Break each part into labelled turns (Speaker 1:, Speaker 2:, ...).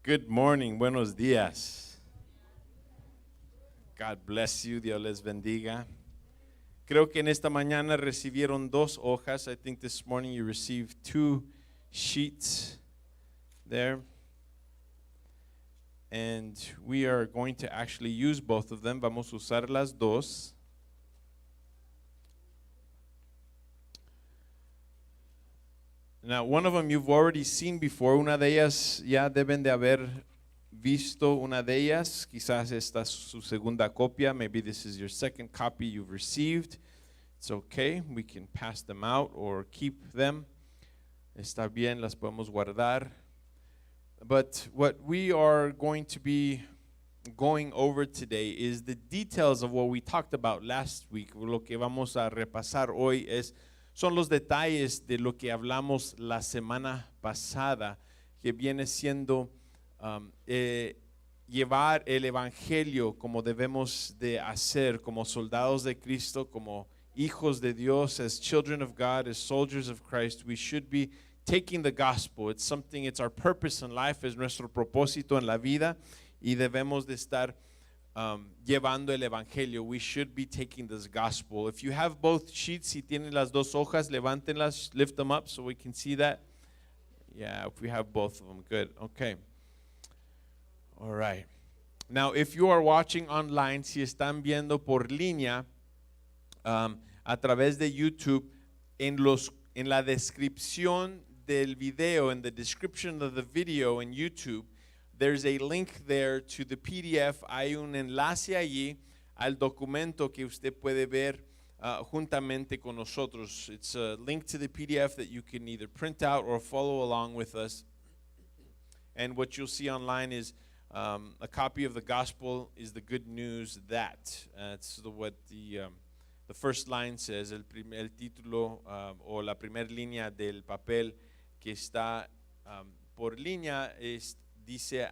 Speaker 1: Good morning, buenos días. God bless you, Dios les bendiga. Creo que en esta mañana recibieron dos hojas. I think this morning you received two sheets there. And we are going to actually use both of them. Vamos a usar las dos. Now, one of them you've already seen before. Una de ellas ya deben de haber visto una de ellas. Quizás esta es su segunda copia. Maybe this is your second copy you've received. It's okay. We can pass them out or keep them. Está bien, las podemos guardar. But what we are going to be going over today is the details of what we talked about last week. Lo que vamos a repasar hoy son los detalles de lo que hablamos la semana pasada, que viene siendo llevar el evangelio como debemos de hacer, como soldados de Cristo, como hijos de Dios, as children of God, as soldiers of Christ. We should be taking the gospel. It's our purpose in life, es nuestro propósito en la vida, y debemos de estar llevando el evangelio. We should be taking this gospel. If you have both sheets, si tienen las dos hojas, levántenlas, lift them up so we can see that. Yeah, if we have both of them, good. Okay. All right. Now, if you are watching online, si están viendo por línea a través de YouTube, en la descripción del video, in the description of the video in YouTube, there's a link there to the PDF. Hay un enlace allí al documento que usted puede ver juntamente con nosotros. It's a link to the PDF that you can either print out or follow along with us. And what you'll see online is a copy of the gospel is the good news that. That's what the first line says. El título o la primera línea del papel que está por línea dice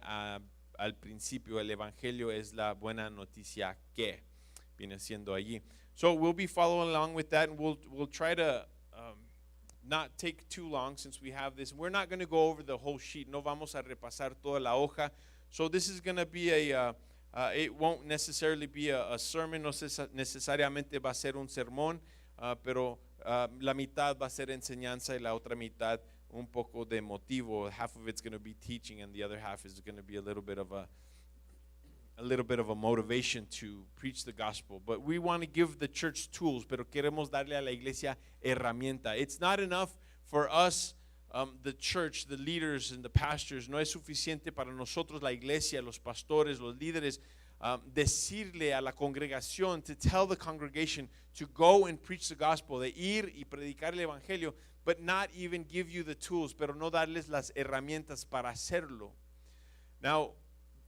Speaker 1: al principio, el evangelio es la buena noticia que viene siendo allí. So we'll be following along with that, and we'll try to not take too long since we have this. We're not going to go over the whole sheet. No vamos a repasar toda la hoja. So this is going to be it won't necessarily be a sermon. No necesariamente va a ser un sermón, pero la mitad va a ser enseñanza y la otra mitad un poco de motivo. Half of it's going to be teaching, and the other half is going to be a little bit of a motivation to preach the gospel. But we want to give the church tools, pero queremos darle a la iglesia herramienta. It's not enough for us, the church, the leaders and the pastors. No es suficiente para nosotros, la iglesia, los pastores, los líderes, decirle a la congregación, to tell the congregation to go and preach the gospel, de ir y predicar el evangelio, but not even give you the tools, pero no darles las herramientas para hacerlo. Now,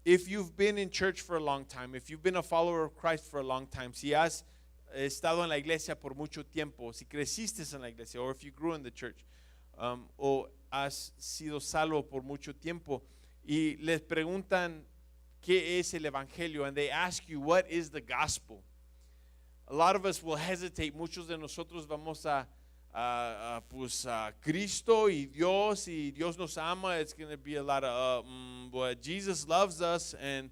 Speaker 1: if you've been in church for a long time, if you've been a follower of Christ for a long time, si has estado en la iglesia por mucho tiempo, si creciste en la iglesia, or if you grew in the church, o has sido salvo por mucho tiempo, y les preguntan qué es el evangelio, and they ask you, what is the gospel? A lot of us will hesitate. Muchos de nosotros vamos a Cristo y Dios nos ama. It's going to be a lot of well, Jesus loves us, and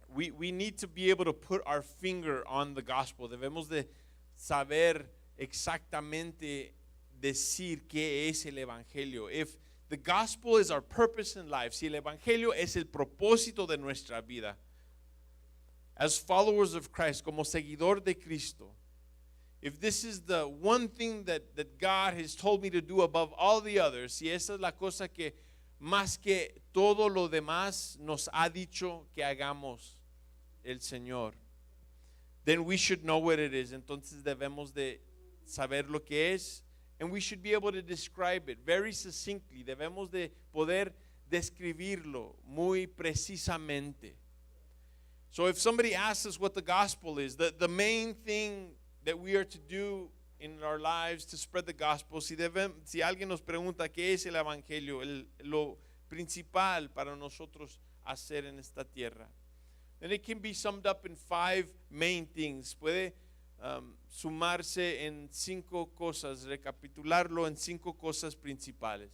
Speaker 1: we need to be able to put our finger on the gospel. Debemos de saber exactamente decir qué es el evangelio. If the gospel is our purpose in life, si el evangelio es el propósito de nuestra vida, as followers of Christ, como seguidor de Cristo, if this is the one thing that God has told me to do above all the others, si esa es la cosa que más que todo lo demás nos ha dicho que hagamos el Señor, then we should know what it is. Entonces debemos de saber lo que es, and we should be able to describe it very succinctly. Debemos de poder describirlo muy precisamente. So if somebody asks us what the gospel is, the main thing that we are to do in our lives to spread the gospel, si alguien nos pregunta qué es el evangelio, lo principal para nosotros hacer en esta tierra, then it can be summed up in 5 main things. Puede sumarse en 5 cosas, recapitularlo en 5 cosas principales.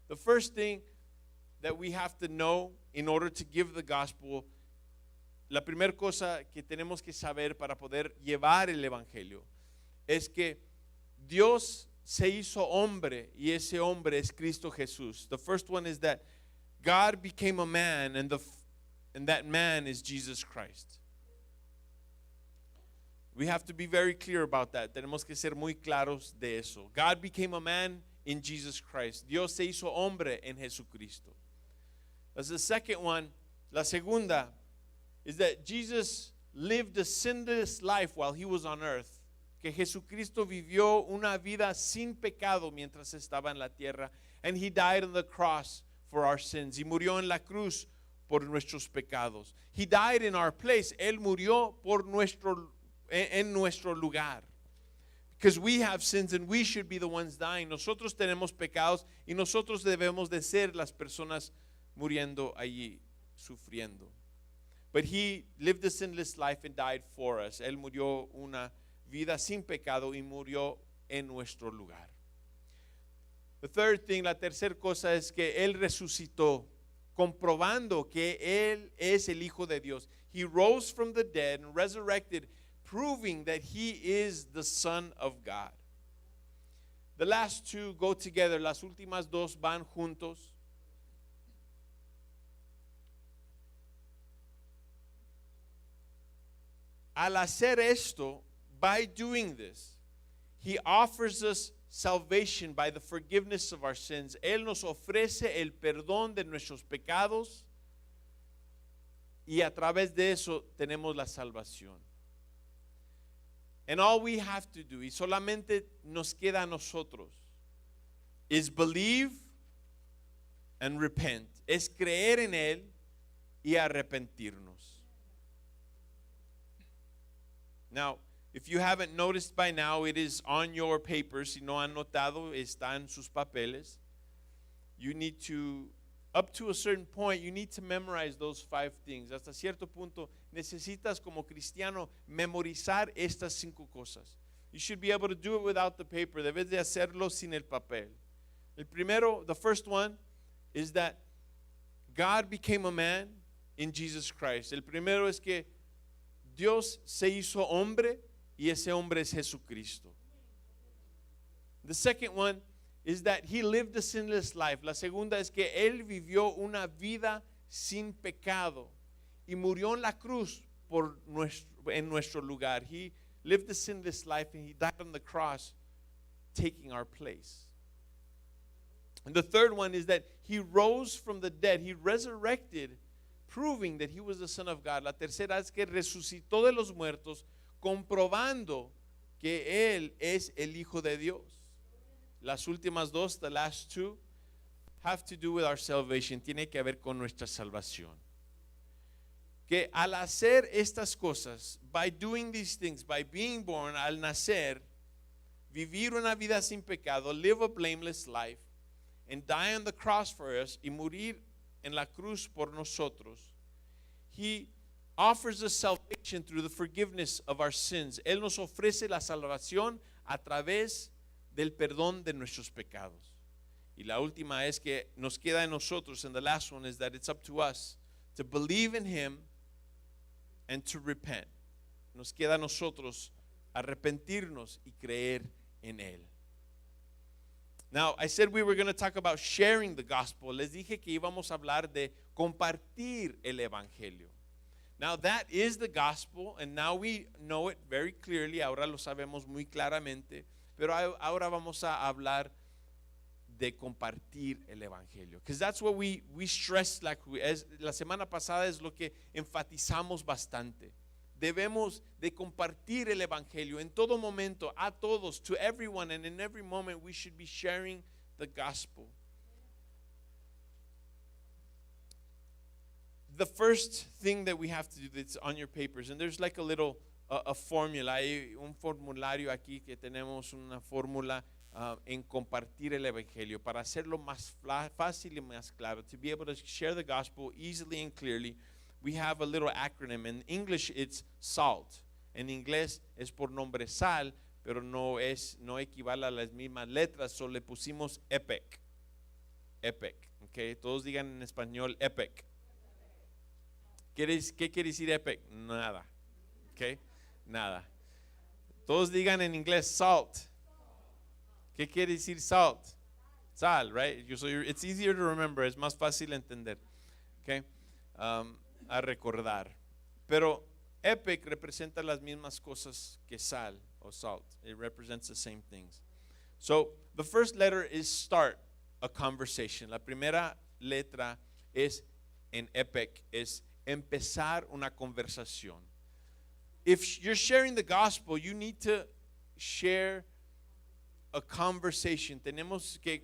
Speaker 1: The first thing that we have to know in order to give the gospel, la primera cosa que tenemos que saber para poder llevar el evangelio es que Dios se hizo hombre y ese hombre es Cristo Jesús. The first one is that God became a man and that man is Jesus Christ. We have to be very clear about that. Tenemos que ser muy claros de eso. God became a man in Jesus Christ. Dios se hizo hombre en Jesucristo. That's the second one. La segunda is that Jesus lived a sinless life while he was on earth. Que Jesucristo vivió una vida sin pecado mientras estaba en la tierra. And he died on the cross for our sins. Y murió en la cruz por nuestros pecados. He died in our place. Él murió en nuestro lugar. Because we have sins and we should be the ones dying. Nosotros tenemos pecados y nosotros debemos de ser las personas muriendo allí, sufriendo. But he lived a sinless life and died for us. Él murió una vida sin pecado y murió en nuestro lugar. The third thing, la tercera cosa es que Él resucitó, comprobando que Él es el Hijo de Dios. He rose from the dead and resurrected, proving that He is the Son of God. The last two go together. Las últimas dos van juntos. Al hacer esto, by doing this, He offers us salvation by the forgiveness of our sins. Él nos ofrece el perdón de nuestros pecados y a través de eso tenemos la salvación. And all we have to do, y solamente nos queda a nosotros, is believe and repent. Es creer en Él y arrepentirnos. Now, if you haven't noticed by now, it is on your papers. Si no han notado, está en sus papeles. You need to, up to a certain point, you need to memorize those 5 things. Hasta cierto punto, necesitas como cristiano memorizar estas 5 cosas. You should be able to do it without the paper. Debes de hacerlo sin el papel. El primero, the first one, is that God became a man in Jesus Christ. El primero es que Dios se hizo hombre y ese hombre es Jesucristo. The second one is that he lived a sinless life. La segunda es que él vivió una vida sin pecado y murió en la cruz en nuestro lugar. He lived a sinless life and he died on the cross taking our place. And the third one is that he rose from the dead. He resurrected, proving that he was the Son of God. La tercera es que resucitó de los muertos, comprobando que Él es el Hijo de Dios. Las últimas dos, the last two, have to do with our salvation. Tiene que ver con nuestra salvación. Que al hacer estas cosas, by doing these things, by being born, al nacer, vivir una vida sin pecado, live a blameless life, and die on the cross for us, y morir en la cruz por nosotros, He offers us salvation through the forgiveness of our sins. Él nos ofrece la salvación a través del perdón de nuestros pecados. Y la última es que nos queda en nosotros, and the last one is that it's up to us to believe in Him and to repent. Nos queda a nosotros arrepentirnos y creer en Él. Now, I said we were going to talk about sharing the gospel. Les dije que íbamos a hablar de compartir el evangelio. Now, that is the gospel, and now we know it very clearly. Ahora lo sabemos muy claramente. Pero ahora vamos a hablar de compartir el evangelio. Because that's what we stress, la semana pasada es lo que enfatizamos bastante. Debemos de compartir el evangelio en todo momento, a todos, to everyone, and in every moment we should be sharing the gospel. The first thing that we have to do that's on your papers, and there's like a little a formula, hay un formulario aquí que tenemos una fórmula en compartir el evangelio para hacerlo más fácil y más claro, to be able to share the gospel easily and clearly. We have a little acronym. In English, it's SALT. En inglés es por nombre sal, pero no equivale a las mismas letras, so le pusimos EPIC. EPIC, Okay, todos digan en español epic. ¿Qué quiere decir epic? Nada. Okay, nada. Todos digan en inglés salt. ¿Qué quiere decir salt? Sal, right? So it's easier to remember. Es más fácil entender. Okay, a recordar. Pero epic representa las mismas cosas que sal o salt. It represents the same things. So the first letter is start a conversation. La primera letra es en epic, es empezar una conversación. If you're sharing the gospel, you need to share a conversation. Tenemos que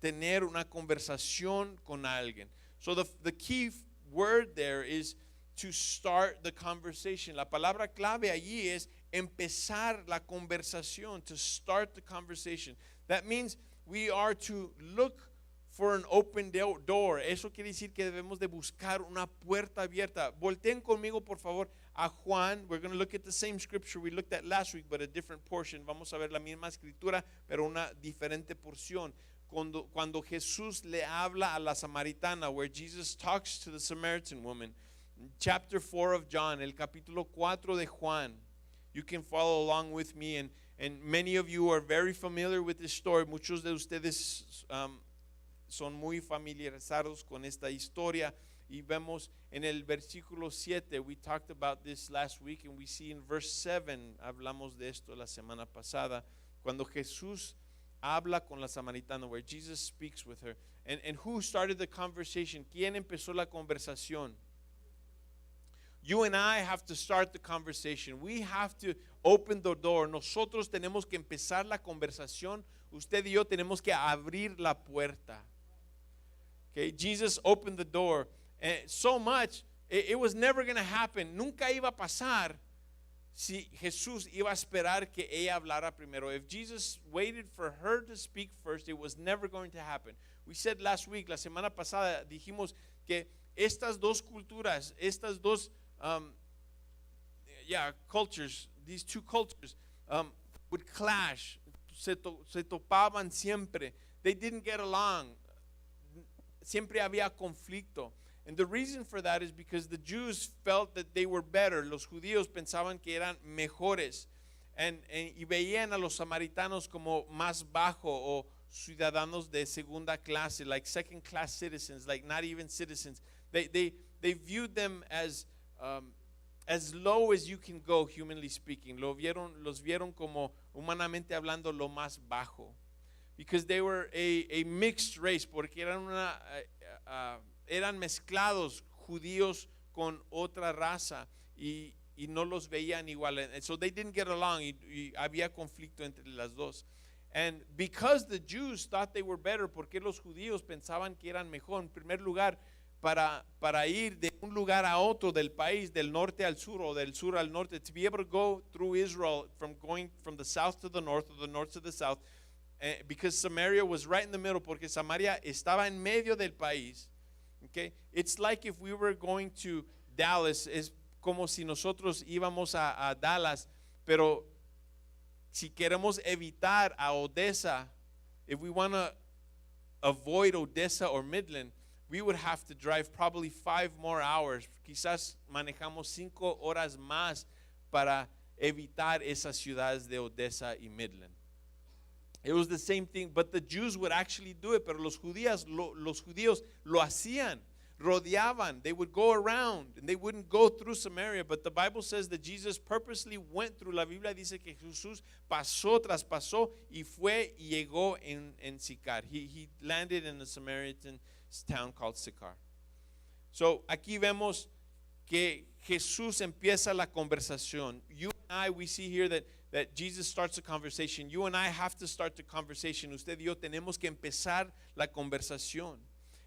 Speaker 1: tener una conversación con alguien. So the key word there is to start the conversation. La palabra clave allí es empezar la conversación, to start the conversation. That means we are to look for an open door. Eso quiere decir que debemos de buscar una puerta abierta. Volteen conmigo, por favor, a Juan. We're going to look at the same scripture we looked at last week, but a different portion. Vamos a ver la misma escritura, pero una diferente porción. Cuando Jesús le habla a la samaritana, where Jesus talks to the Samaritan woman, chapter 4 of John, el capítulo 4 de Juan. You can follow along with me, and many of you are very familiar with this story. Muchos de ustedes son muy familiarizados con esta historia, y vemos en el versículo 7, we talked about this last week, and we see in verse 7, hablamos de esto la semana pasada, cuando Jesús habla con la samaritana, where Jesus speaks with her. And who started the conversation? ¿Quién empezó la conversación? You and I have to start the conversation. We have to open the door. Nosotros tenemos que empezar la conversación. Usted y yo tenemos que abrir la puerta. Okay, Jesus opened the door. So much, it was never going to happen. Nunca iba a pasar si Jesús iba a esperar que ella hablara primero. If Jesus waited for her to speak first, it was never going to happen. We said last week, la semana pasada, dijimos que estas dos culturas, estas dos cultures, these two cultures would clash. Se topaban siempre. They didn't get along. Siempre había conflicto. And the reason for that is because the Jews felt that they were better. Los judíos pensaban que eran mejores. Y veían a los samaritanos como más bajo, o ciudadanos de segunda clase, like second class citizens, like not even citizens. They viewed them as low as you can go, humanly speaking. Los vieron como, humanamente hablando, lo más bajo. Because they were a mixed race, porque eran mezclados judíos con otra raza, y no los veían igual. And so they didn't get along, y había conflicto entre las dos. And because the Jews thought they were better, porque los judíos pensaban que eran mejor, en primer lugar, para ir de un lugar a otro del país, del norte al sur o del sur al norte, to be able to go through Israel from going from the south to the north or the north to the south, because Samaria was right in the middle, porque Samaria estaba en medio del país. Okay? It's like if we were going to Dallas, es como si nosotros íbamos a Dallas, pero si queremos evitar a Odessa, if we want to avoid Odessa or Midland, we would have to drive probably 5 more hours. Quizás manejamos 5 horas más para evitar esas ciudades de Odessa y Midland. It was the same thing, but the Jews would actually do it. Pero los judíos lo hacían, rodeaban. They would go around, and they wouldn't go through Samaria. But the Bible says that Jesus purposely went through. La Biblia dice que Jesús traspasó y fue y llegó en Sicar. He landed in a Samaritan town called Sychar. So aquí vemos que Jesús empieza la conversación. You and I, we see here that Jesus starts a conversation. You and I have to start the conversation. Usted y yo tenemos que empezar la conversación.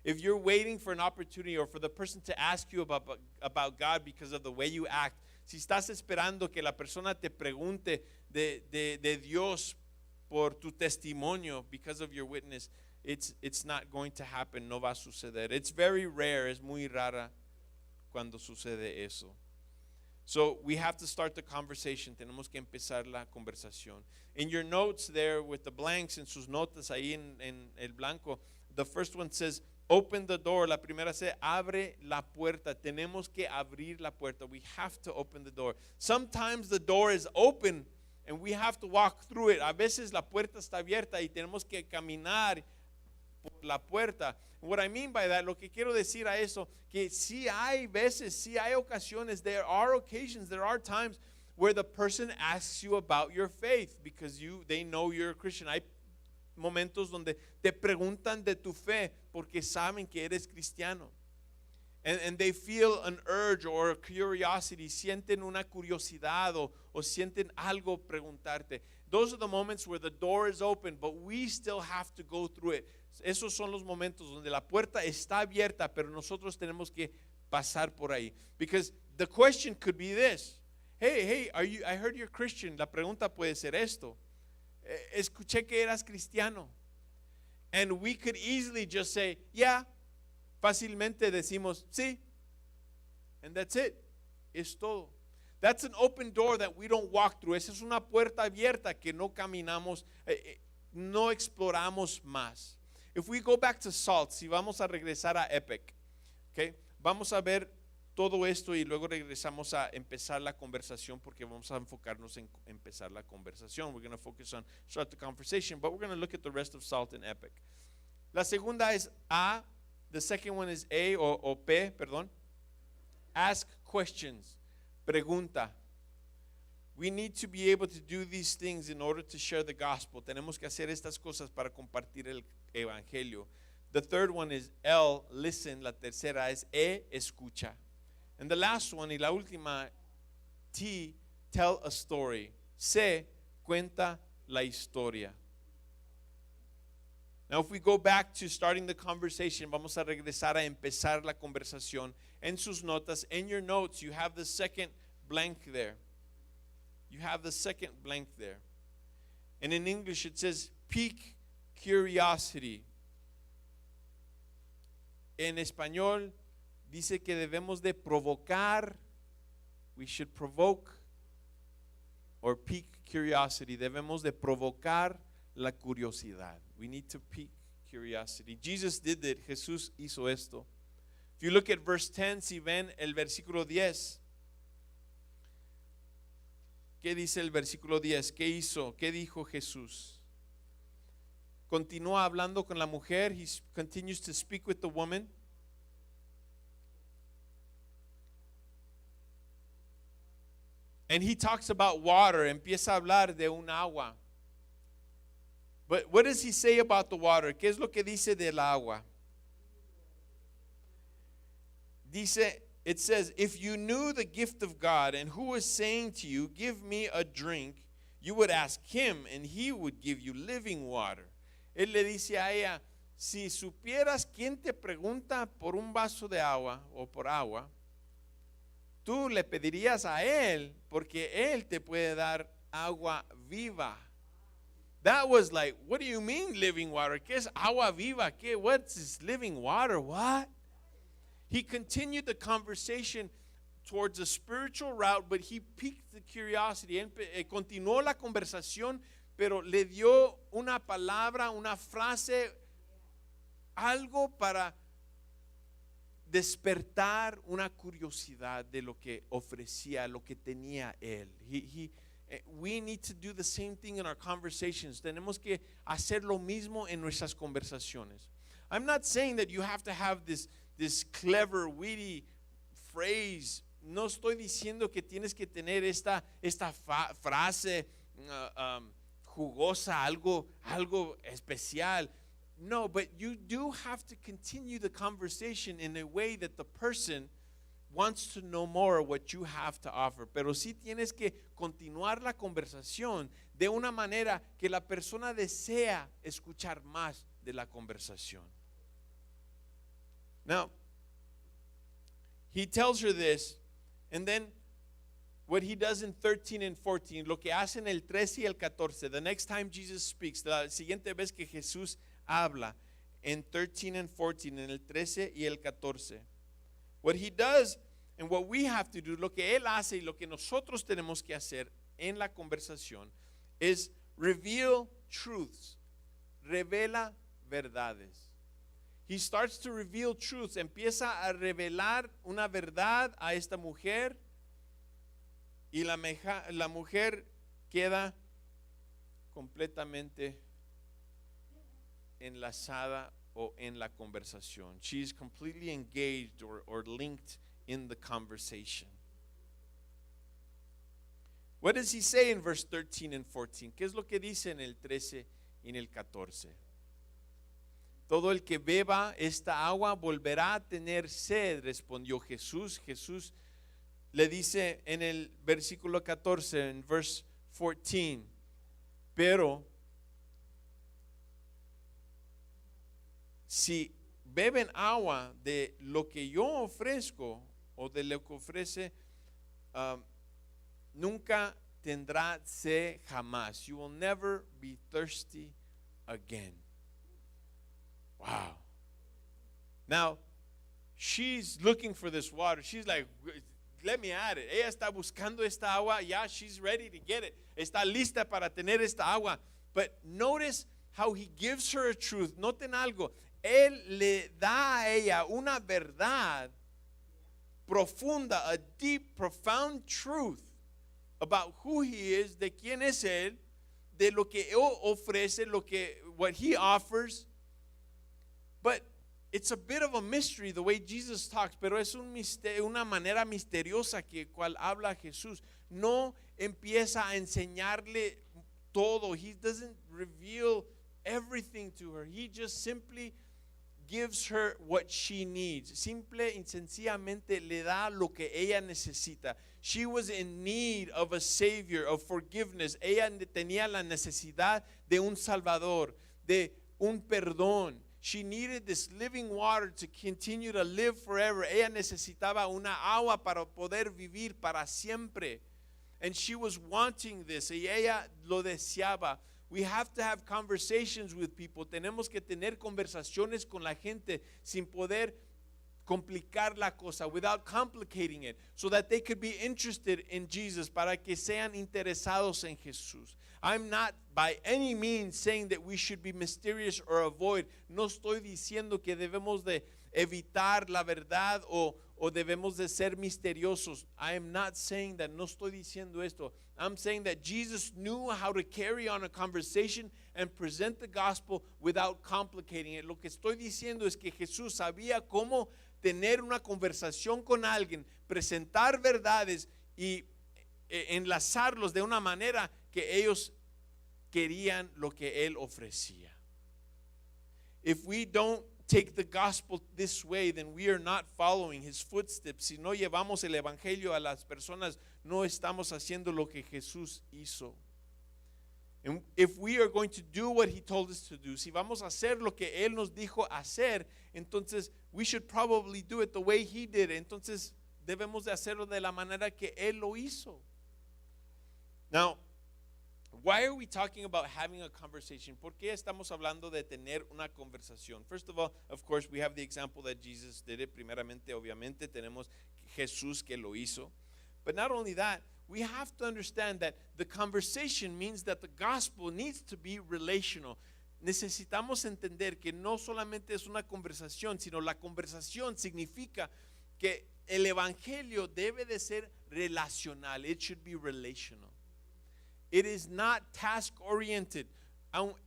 Speaker 1: If you're waiting for an opportunity or for the person to ask you about God because of the way you act, si estás esperando que la persona te pregunte de Dios por tu testimonio because of your witness, it's not going to happen. No va a suceder. It's very rare. Es muy rara cuando sucede eso. So we have to start the conversation. Tenemos que empezar la conversación. In your notes there with the blanks, en sus notas ahí en el blanco, the first one says Open the door. La primera C, abre la puerta. Tenemos que abrir la puerta. We have to open the door. Sometimes the door is open and we have to walk through it. A veces la puerta está abierta y tenemos que caminar por la puerta. What I mean by that, lo que quiero decir a eso, que sí hay veces, sí hay ocasiones, there are occasions, there are times where the person asks you about your faith because they know you're a Christian. Hay momentos donde te preguntan de tu fe porque saben que eres cristiano. And they feel an urge or a curiosity, sienten una curiosidad o sienten algo preguntarte. Those are the moments where the door is open, but we still have to go through it. Esos son los momentos donde la puerta está abierta, pero nosotros tenemos que pasar por ahí. Because the question could be this. Hey, I heard you're Christian. La pregunta puede ser esto. Escuché que eras cristiano. And we could easily just say, yeah. Fácilmente decimos, sí. And that's it. Es todo. That's an open door that we don't walk through. Esa es una puerta abierta que no caminamos, no exploramos más. If we go back to Salt, si vamos a regresar a Epic, okay, vamos a ver todo esto y luego regresamos a empezar la conversación porque vamos a enfocarnos en empezar la conversación. We're going to focus on start the conversation, but we're going to look at the rest of Salt and Epic. La segunda es A. The second one is A o P, perdón. Ask questions. Pregunta. We need to be able to do these things in order to share the gospel. Tenemos que hacer estas cosas para compartir el evangelio. The third one is L, listen. La tercera es E, escucha. And the last one y la última, T, tell a story. C, cuenta la historia. Now, if we go back to starting the conversation, vamos a regresar a empezar la conversación. En sus notas, in your notes, you have the second blank there. You have the second blank there. And in English, it says, pique curiosity. En español, dice que debemos de provocar. We should provoke or pique curiosity. Debemos de provocar la curiosidad. We need to pique curiosity. Jesus did it. Jesús hizo esto. If you look at verse 10, si ven el versículo 10. ¿Qué dice el versículo 10? ¿Qué hizo? ¿Qué dijo Jesús? Continúa hablando con la mujer. He continues to speak with the woman. And he talks about water. Empieza a hablar de un agua. But what does he say about the water? ¿Qué es lo que dice del agua? Dice, it says, if you knew the gift of God and who was saying to you, give me a drink, you would ask him and he would give you living water. Él le dice a ella, si supieras quién te pregunta por un vaso de agua o por agua, tú le pedirías a él porque él te puede dar agua viva. That was like, what do you mean living water? ¿Qué es agua viva? What's this living water? What? He continued the conversation towards a spiritual route, but he piqued the curiosity. Continuó la conversación, pero le dio una palabra, una frase, algo para despertar una curiosidad de lo que ofrecía, lo que tenía él. We need to do the same thing in our conversations. Tenemos que hacer lo mismo en nuestras conversaciones. I'm not saying that you have to have this clever, witty phrase. No estoy diciendo que tienes que tener esta frase jugosa, algo especial. No, but you do have to continue the conversation in a way that the person wants to know more of what you have to offer. Pero sí tienes que continuar la conversación de una manera que la persona desea escuchar más de la conversación. Now, he tells her this, and then what he does in 13 and 14, lo que hace en el 13 y el 14, the next time Jesus speaks, la siguiente vez que Jesús habla, en 13 and 14, en el 13 y el 14. What he does and what we have to do, lo que él hace y lo que nosotros tenemos que hacer en la conversación es reveal truths, revela verdades. he starts to reveal truths. Empieza a revelar una verdad a esta mujer y la mujer queda completamente enlazada o en la conversación. She is completely engaged or linked in the conversation. What does he say in verse 13 and 14? ¿Qué es lo que dice en el 13 y en el 14? Todo el que beba esta agua volverá a tener sed, respondió Jesús. Jesús le dice en el versículo 14, en verse 14, pero si beben agua de lo que yo ofrezco o de lo que ofrece, nunca tendrá sed jamás. You will never be thirsty again. Wow. Now, she's looking for this water. She's like, let me add it. Ella está buscando esta agua. Yeah, she's ready to get it. Está lista para tener esta agua. But notice how he gives her a truth. Noten algo. Él le da a ella una verdad profunda, a deep, profound truth about who he is, de quién es él, de lo que él ofrece, what he offers. But it's a bit of a mystery the way Jesus talks, pero es una manera misteriosa que cual habla Jesús. No empieza a enseñarle todo. He doesn't reveal everything to her. He just simply gives her what she needs. Simple y sencillamente le da lo que ella necesita. She was in need of a savior, of forgiveness. Ella tenía la necesidad de un salvador, de un perdón. She needed this living water to continue to live forever. Ella necesitaba una agua para poder vivir para siempre. And she was wanting this. Y ella lo deseaba. We have to have conversations with people. Tenemos que tener conversaciones con la gente sin poder complicar la cosa, without complicating it, so that they could be interested in Jesus, para que sean interesados en Jesús. I'm not by any means saying that we should be mysterious or avoid. No estoy diciendo que debemos de evitar la verdad o debemos de ser misteriosos. I am not saying that. No estoy diciendo esto. I'm saying that Jesus knew how to carry on a conversation and present the gospel without complicating it. Lo que estoy diciendo es que Jesús sabía cómo tener una conversación con alguien, presentar verdades y enlazarlos de una manera que ellos querían lo que él ofrecía. If we don't take the gospel this way, then we are not following his footsteps. Si no llevamos el evangelio a las personas, no estamos haciendo lo que Jesús hizo. And if we are going to do what he told us to do, si vamos a hacer lo que él nos dijo hacer, entonces we should probably do it the way he did. Entonces debemos de hacerlo de la manera que él lo hizo. Now, why are we talking about having a conversation? ¿Por qué estamos hablando de tener una conversación? First of all, of course, we have the example that Jesus did it. Primeramente, obviamente, tenemos Jesús que lo hizo. But not only that, we have to understand that the conversation means that the gospel needs to be relational. Necesitamos entender que no solamente es una conversación, sino la conversación significa que el evangelio debe de ser relacional. It should be relational. It is not task-oriented.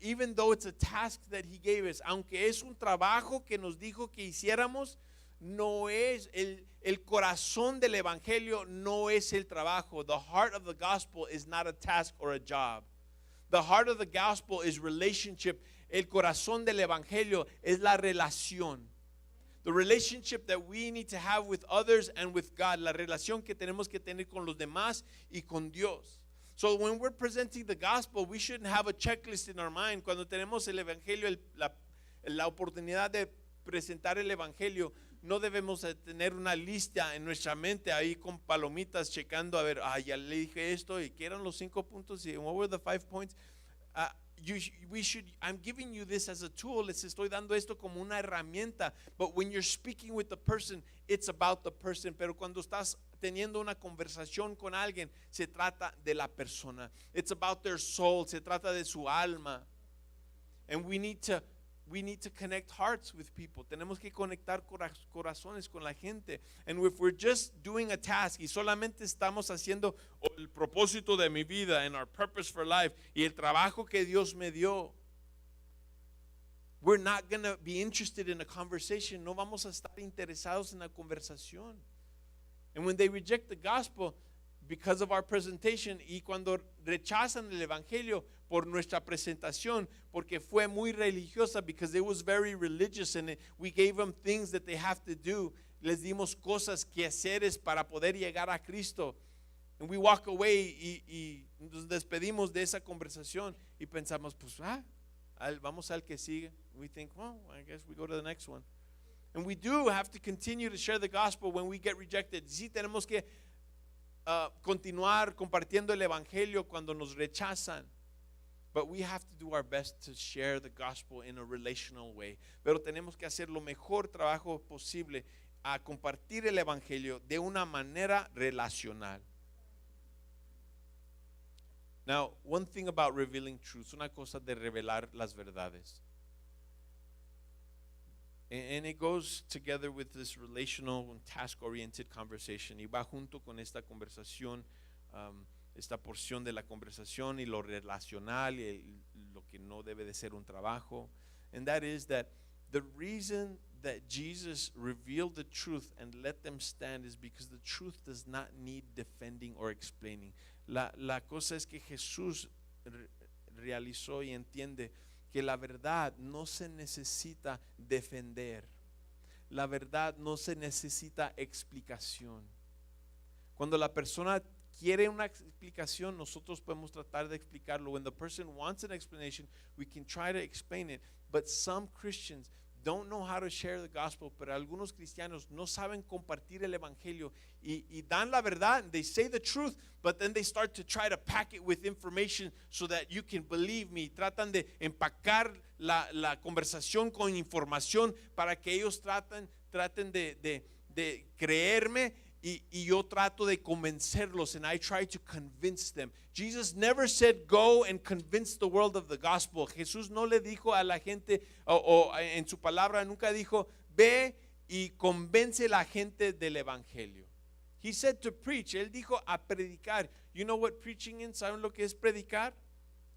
Speaker 1: Even though it's a task that he gave us, aunque es un trabajo que nos dijo que hiciéramos, no es el corazón del evangelio, no es el trabajo. The heart of the gospel is not a task or a job. The heart of the gospel is relationship. El corazón del evangelio es la relación. The relationship that we need to have with others and with God. La relación que tenemos que tener con los demás y con Dios. So when we're presenting the gospel, we shouldn't have a checklist in our mind. Cuando tenemos el evangelio, la oportunidad de presentar el evangelio, no debemos de tener una lista en nuestra mente ahí con palomitas checando a ver, ya le dije esto y qué eran los 5 puntos y what were the 5 points. I'm giving you this as a tool. Les estoy dando esto como una herramienta. But when you're speaking with the person, it's about the person. Pero cuando estás teniendo una conversación con alguien, se trata de la persona. It's about their soul. Se trata de su alma. And we need to we need to connect hearts with people. Tenemos que conectar corazones con la gente. And if we're just doing a task y solamente estamos haciendo el propósito de mi vida and our purpose for life y el trabajo que Dios me dio, we're not going to be interested in a conversation. No vamos a estar interesados en la conversación. And when they reject the gospel because of our presentation, y cuando rechazan el evangelio por nuestra presentación, porque fue muy religiosa, because it was very religious and we gave them things that they have to do, les dimos cosas que haceres para poder llegar a Cristo, and we walk away y nos despedimos de esa conversación y pensamos, pues vamos al que sigue. We think, well, I guess we go to the next one. And we do have to continue to share the gospel when we get rejected. Sí, tenemos que continuar compartiendo el evangelio cuando nos rechazan. But we have to do our best to share the gospel in a relational way. Pero tenemos que hacer lo mejor trabajo posible a compartir el evangelio de una manera relacional. Now, one thing about revealing truths, una cosa de revelar las verdades. And it goes together with this relational and task-oriented conversation. Y va junto con esta conversación, esta porción de la conversación y lo relacional y lo que no debe de ser un trabajo. And that is that the reason that Jesus revealed the truth and let them stand is because the truth does not need defending or explaining. La cosa es que Jesús realizó y entiende que la verdad no se necesita defender. La verdad no se necesita explicación. Cuando la persona quiere una explicación, nosotros podemos tratar de explicarlo. When the person wants an explanation, we can try to explain it. But some Christians don't know how to share the gospel. Pero algunos cristianos no saben compartir el evangelio y dan la verdad. They say the truth, but then they start to try to pack it with information so that you can believe me. Tratan de empacar la conversación con información para que ellos traten de creerme. Y yo trato de convencerlos, and I try to convince them. Jesus never said go and convince the world of the gospel. Jesús no le dijo a la gente, o en su palabra nunca dijo, ve y convence a la gente del evangelio. He said to preach. Él dijo a predicar. You know what preaching is? ¿Saben lo que es predicar?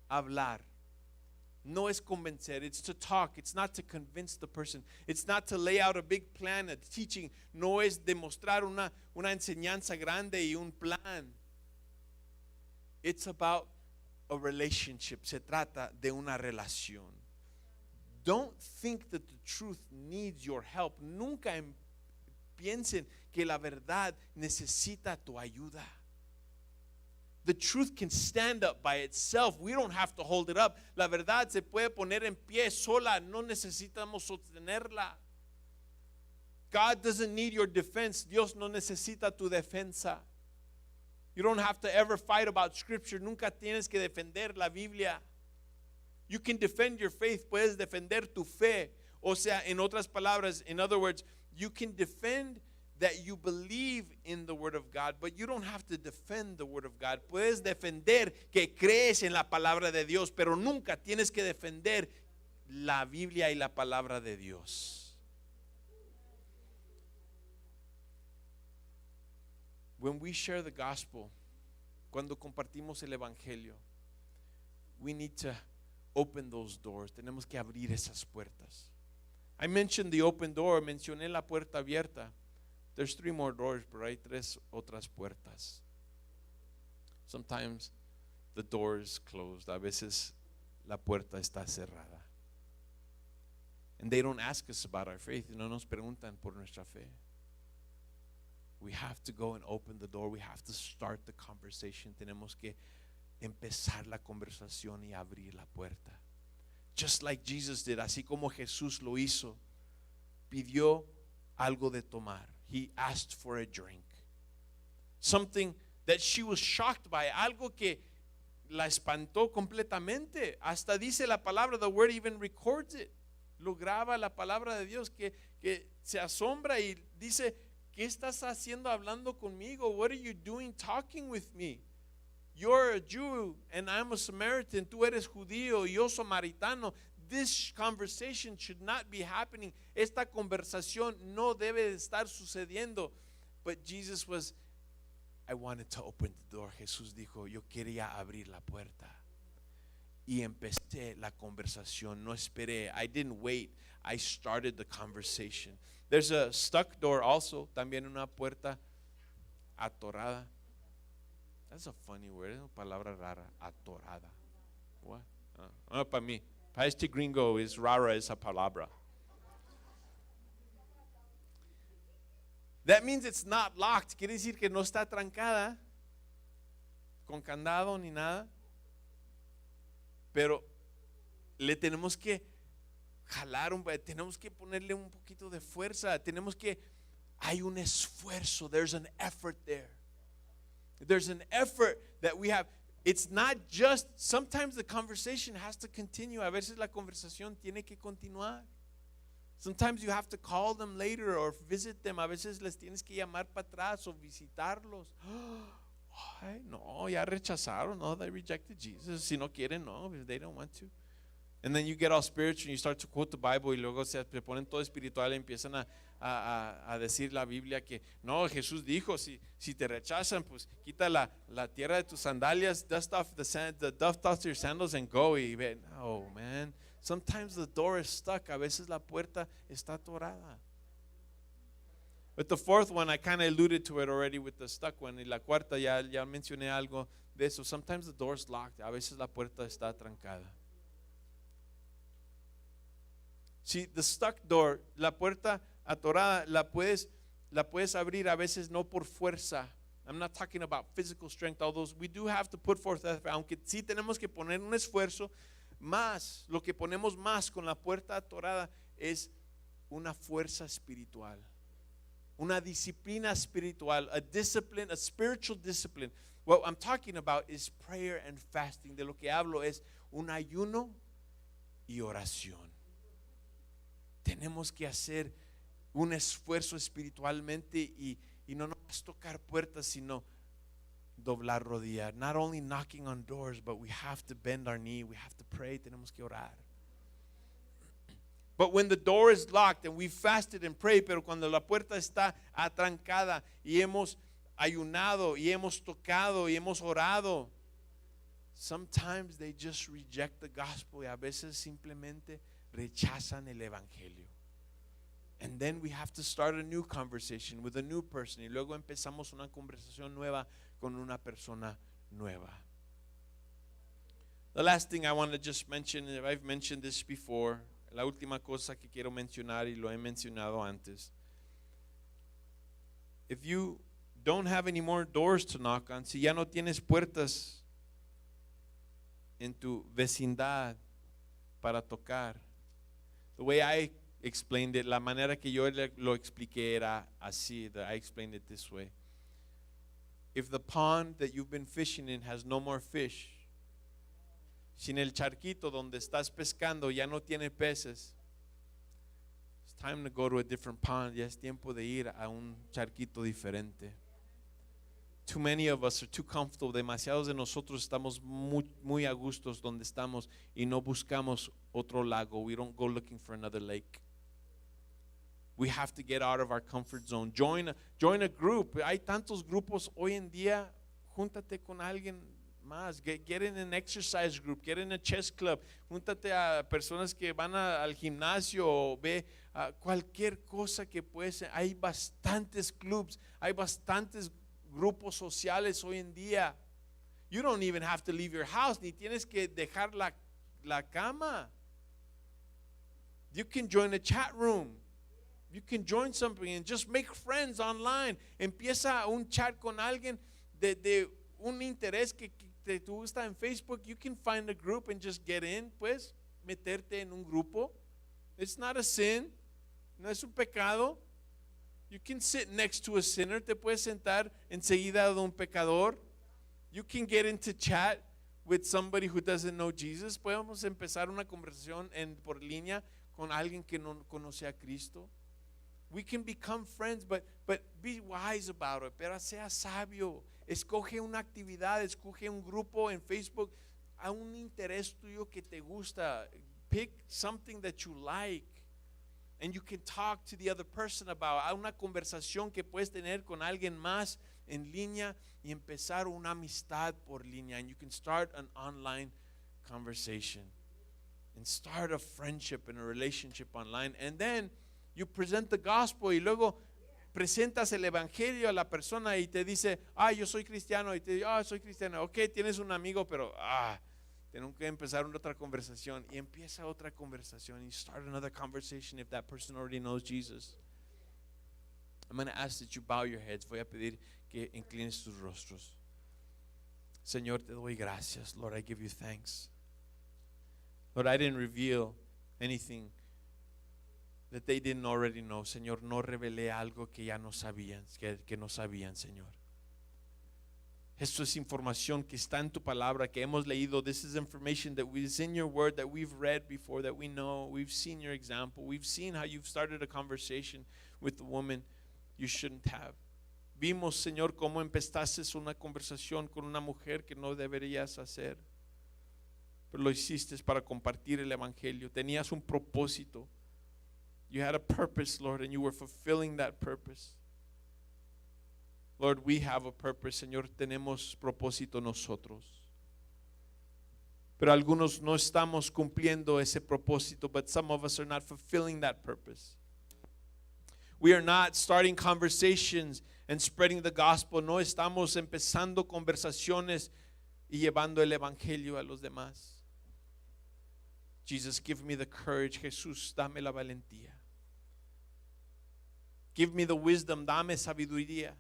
Speaker 1: Hablar. No es convencer, it's to talk. It's not to convince the person. It's not to lay out a big plan, a teaching. No es demostrar una enseñanza grande y un plan. It's about a relationship. Se trata de una relación. Don't think that the truth needs your help. Nunca piensen que la verdad necesita tu ayuda. The truth can stand up by itself. We don't have to hold it up. La verdad se puede poner en pie sola. No necesitamos sostenerla. God doesn't need your defense. Dios no necesita tu defensa. You don't have to ever fight about scripture. Nunca tienes que defender la Biblia. You can defend your faith. Puedes defender tu fe. O sea, en otras palabras, in other words, you can defend that you believe in the Word of God, but you don't have to defend the Word of God. Puedes defender que crees en la palabra de Dios, pero nunca tienes que defender la Biblia y la palabra de Dios. When we share the gospel, cuando compartimos el evangelio, we need to open those doors. Tenemos que abrir esas puertas. I mentioned the open door. Mencioné la puerta abierta. There's 3 more doors, pero hay 3 otras puertas. Sometimes the door is closed. A veces la puerta está cerrada. And they don't ask us about our faith. No nos preguntan por nuestra fe. We have to go and open the door. We have to start the conversation. Tenemos que empezar la conversación y abrir la puerta. Just like Jesus did, así como Jesús lo hizo. Pidió algo de tomar. He asked for a drink. Something that she was shocked by. Algo que la espantó completamente. Hasta dice la palabra, the word even records it. Lo graba la palabra de Dios que se asombra y dice, ¿qué estás haciendo hablando conmigo? What are you doing talking with me? You're a Jew and I'm a Samaritan. Tú eres judío y yo samaritano. This conversation should not be happening. Esta conversación no debe de estar sucediendo. But Jesus was, I wanted to open the door. Jesús dijo, yo quería abrir la puerta. Y empecé la conversación. No esperé. I didn't wait. I started the conversation. There's a stuck door also. También una puerta atorada. That's a funny word. Es una palabra rara. Atorada. What? Para mí. Para este gringo es rara esa palabra. That means it's not locked. Quiere decir que no está trancada con candado ni nada. Pero le tenemos que jalar, tenemos que ponerle un poquito de fuerza. Hay un esfuerzo. There's an effort there. There's an effort that we have. It's not just, sometimes the conversation has to continue. A veces la conversación tiene que continuar. Sometimes you have to call them later or visit them. A veces les tienes que llamar para atrás o visitarlos. Ay, no, ya rechazaron. No, they rejected Jesus. Si no quieren, no, they don't want to. And then you get all spiritual and you start to quote the Bible y luego se ponen todo espiritual y empiezan a decir la Biblia que no, Jesús dijo, si te rechazan, pues quita la tierra de tus sandalias, dust off the dust off your sandals and go. Y ven, oh man, sometimes the door is stuck. A veces la puerta está atorada. But the fourth one, I kind of alluded to it already with the stuck one. Y la cuarta, ya mencioné algo de eso. Sometimes the door's locked. A veces la puerta está trancada. See, the stuck door, la puerta atorada, la puedes abrir a veces no por fuerza. I'm not talking about physical strength, although we do have to put forth effort. Aunque sí tenemos que poner un esfuerzo, más, lo que ponemos más con la puerta atorada es una fuerza espiritual. Una disciplina espiritual, a discipline, a spiritual discipline. What I'm talking about is prayer and fasting. De lo que hablo es un ayuno y oración. Tenemos que hacer un esfuerzo espiritualmente y no nomás tocar puertas, sino doblar rodilla. Not only knocking on doors, but we have to bend our knee, we have to pray, tenemos que orar. But when the door is locked and we fasted and prayed, pero cuando la puerta está atrancada y hemos ayunado y hemos tocado y hemos orado, sometimes they just reject the gospel y a veces simplemente rechazan el evangelio. And then we have to start a new conversation with a new person. Y luego empezamos una conversación nueva con una persona nueva. The last thing I want to just mention, I've mentioned this before. La última cosa que quiero mencionar y lo he mencionado antes. If you don't have any more doors to knock on, si ya no tienes puertas en tu vecindad para tocar, the way I explained it, la manera que yo lo expliqué era así, I explained it this way. If the pond that you've been fishing in has no more fish, si en el charquito donde estás pescando ya no tiene peces, it's time to go to a different pond. Ya es tiempo de ir a un charquito diferente. Too many of us are too comfortable. Demasiados de nosotros estamos muy a gustos donde estamos y no buscamos otro lago. We don't go looking for another lake. We have to get out of our comfort zone. Join a group. Hay tantos grupos hoy en día. Júntate con alguien más. Get in an exercise group. Get in a chess club. Júntate a personas que van al gimnasio o ve cualquier cosa que puede ser. Hay bastantes clubs. Hay bastantes grupos sociales hoy en día. You don't even have to leave your house. Ni tienes que dejar la cama. You can join a chat room. You can join something and just make friends online. Empieza un chat con alguien de un interés que te gusta en Facebook. You can find a group and just get in. Pues meterte en un grupo. It's not a sin. No es un pecado. You can sit next to a sinner. Te puedes sentar enseguida de un pecador. You can get into chat with somebody who doesn't know Jesus. Podemos empezar una conversación por línea con alguien que no conoce a Cristo. We can become friends, but be wise about it. Pero sea sabio. Escoge una actividad, escoge un grupo en Facebook a un interés tuyo que te gusta. pick something that you like and you can talk to the other person about. Hay una conversación que puedes tener con alguien más en línea y empezar una amistad por línea. And you can start an online conversation and start a friendship and a relationship online. And then you present the gospel y luego presentas el evangelio a la persona y te dice, yo soy cristiano, y te dice, soy cristiano. Ok, tienes un amigo, pero tengo que empezar una otra conversación, y empieza otra conversación. You start another conversation if that person already knows Jesus. I'm going to ask that you bow your heads. Voy a pedir que inclines tus rostros. Señor, te doy gracias. Lord, I give you thanks. Lord, I didn't reveal anything that they didn't already know. Señor, no revelé algo que ya no sabían, que no sabían, Señor. Esto es información que está en tu palabra, que hemos leído. This is information that is in your word, that we've read before, that we know. We've seen your example. We've seen how you've started a conversation with the woman you shouldn't have. Vimos, Señor, cómo empezaste una conversación con una mujer que no deberías hacer. Pero lo hiciste para compartir el evangelio. Tenías un propósito. You had a purpose, Lord, and you were fulfilling that purpose. Lord, we have a purpose. Señor, tenemos propósito nosotros. Pero algunos no estamos cumpliendo ese propósito, but some of us are not fulfilling that purpose. We are not starting conversations and spreading the gospel. No estamos empezando conversaciones y llevando el evangelio a los demás. Jesus, give me the courage. Jesús, dame la valentía. Give me the wisdom. Dame sabiduría.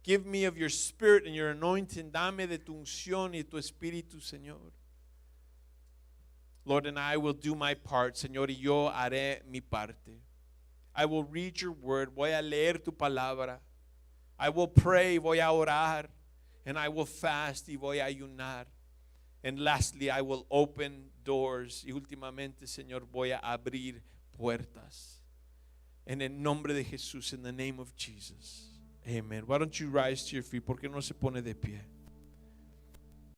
Speaker 1: Give me of your spirit and your anointing. Dame de tu unción y tu espíritu, Señor. Lord, and I will do my part, Señor, y yo haré mi parte. I will read your word. Voy a leer tu palabra. I will pray. Voy a orar. And I will fast y voy a ayunar. And lastly, I will open doors. Y últimamente, Señor, voy a abrir puertas. En el nombre de Jesús, in the name of Jesus. Amen. Why don't you rise to your feet? ¿Por qué no se pone de pie?